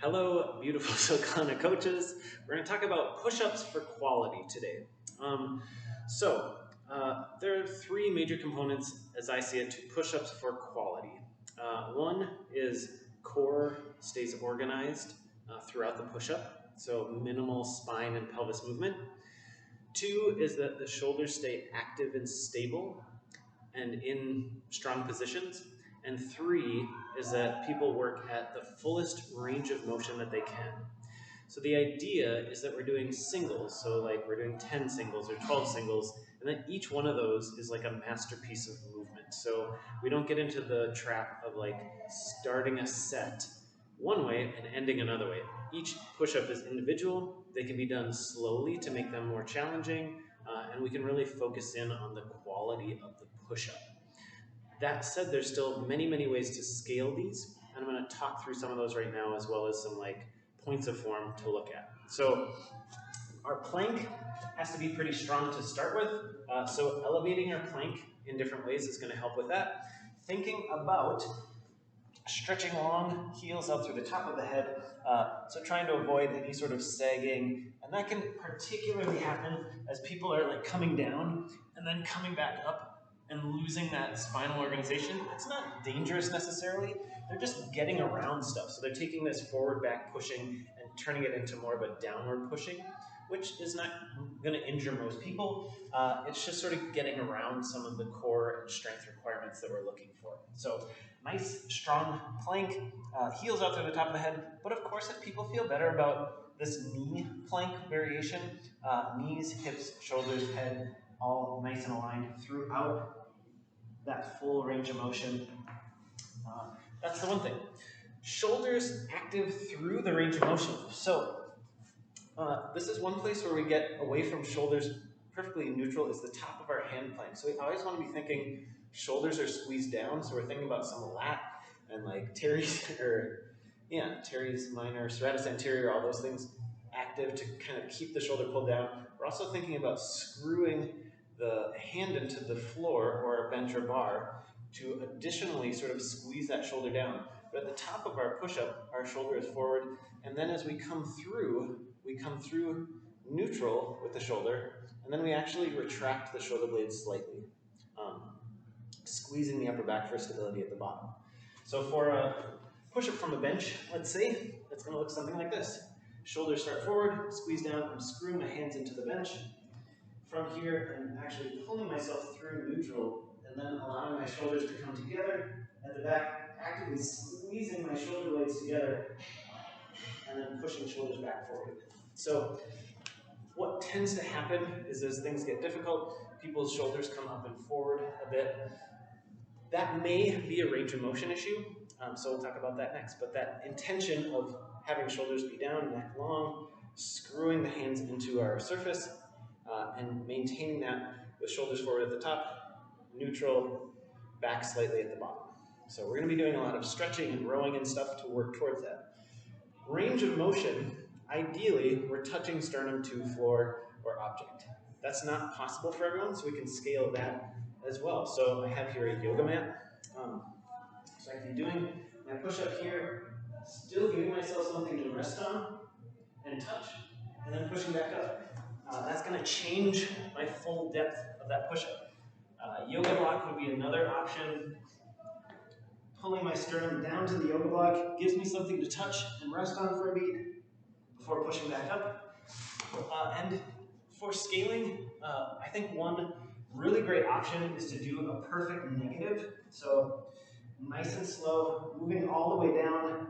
Hello, beautiful Silkana coaches. We're going to talk about push-ups for quality today. Um, there are three major components, as I see it, to push-ups for quality. One is core stays organized throughout the push-up, so minimal spine and pelvis movement. Two is that the shoulders stay active and stable and in strong positions. And three is that people work at the fullest range of motion that they can. So the idea is that we're doing singles, so like we're doing 10 singles or 12 singles, and then each one of those is like a masterpiece of movement. So we don't get into the trap of like starting a set one way and ending another way. Each push-up is individual. They can be done slowly to make them more challenging, and we can really focus in on the quality of the push-up. That said, there's still many ways to scale these, and I'm going to talk through some of those right now, as well as some like points of form to look at. So our plank has to be pretty strong to start with, so elevating our plank in different ways is going to help with that. Thinking about stretching long heels out through the top of the head, so trying to avoid any sort of sagging, and that can particularly happen as people are like coming down and then coming back up and losing that spinal organization. It's not dangerous necessarily, they're just getting around stuff. So they're taking this forward back pushing and turning it into more of a downward pushing, which is not going to injure most people. It's just sort of getting around some of the core and strength requirements that we're looking for. So nice, strong plank, heels out through the top of the head. But of course, if people feel better about this knee plank variation, knees, hips, shoulders, head, all nice and aligned throughout that full range of motion. That's the one thing. Shoulders active through the range of motion. So this is one place where we get away from shoulders perfectly neutral is the top of our hand plank. So we always want to be thinking shoulders are squeezed down. So we're thinking about some lat and like teres minor, serratus anterior, all those things active to kind of keep the shoulder pulled down. We're also thinking about screwing the hand into the floor or a bench or bar to additionally sort of squeeze that shoulder down. But at the top of our push-up, our shoulder is forward, and then as we come through neutral with the shoulder, and then we actually retract the shoulder blades slightly, squeezing the upper back for stability at the bottom. So for a push-up from a bench, let's say, it's going to look something like this. Shoulders start forward, squeeze down, I'm screwing my hands into the bench. From here, I'm actually pulling myself through neutral, and then allowing my shoulders to come together at the back, actively squeezing my shoulder blades together, and then pushing shoulders back forward. So what tends to happen is as things get difficult, people's shoulders come up and forward a bit. That may be a range of motion issue, so we'll talk about that next. But that intention of having shoulders be down, neck long, screwing the hands into our surface, and maintaining that with shoulders forward at the top, neutral, back slightly at the bottom. So we're going to be doing a lot of stretching and rowing and stuff to work towards that. Range of motion, ideally, we're touching sternum to floor or object. That's not possible for everyone, so we can scale that as well. So I have here a yoga mat. So I can be doing my push-up here, still giving myself something to rest on and touch, and then pushing back up. That's going to change my full depth of that push-up. Yoga block would be another option. Pulling my sternum down to the yoga block gives me something to touch and rest on for a beat before pushing back up. And for scaling, I think one really great option is to do a perfect negative. So nice and slow, moving all the way down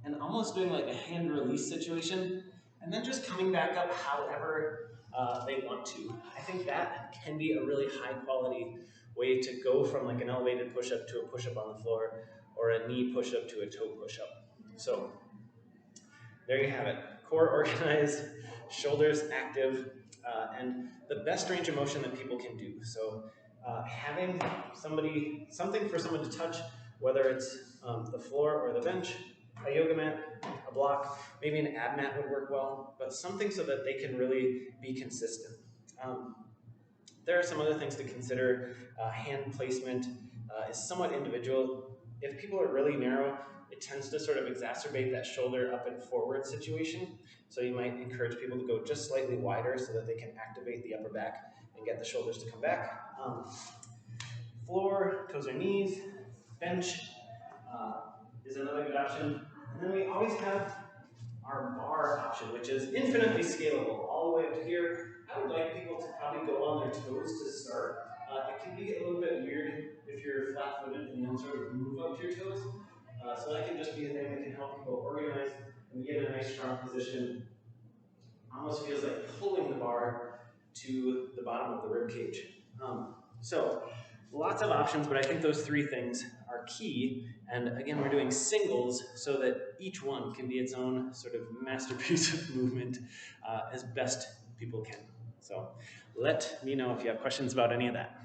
and almost doing like a hand release situation, and then just coming back up however they want to. I think that can be a really high quality way to go from like an elevated push-up to a push-up on the floor, or a knee push-up to a toe push-up. So there you have it. Core organized, shoulders active, and the best range of motion that people can do. So having something for someone to touch, whether it's the floor or the bench, a yoga mat, a block, maybe an ab mat would work well, but something so that they can really be consistent. There are some other things to consider. Hand placement is somewhat individual. If people are really narrow, it tends to sort of exacerbate that shoulder up and forward situation. So you might encourage people to go just slightly wider so that they can activate the upper back and get the shoulders to come back. Floor, toes or knees, bench is another good option. And then we always have our bar option, which is infinitely scalable, all the way up to here. I would like people to probably go on their toes to start. It can be a little bit weird if you're flat-footed and then sort of move up to your toes. So that can just be a thing that can help people organize and get in a nice strong position. Almost feels like pulling the bar to the bottom of the rib cage. So lots of options, but I think those three things are key. And again, we're doing singles so that each one can be its own sort of masterpiece of movement as best people can. So let me know if you have questions about any of that.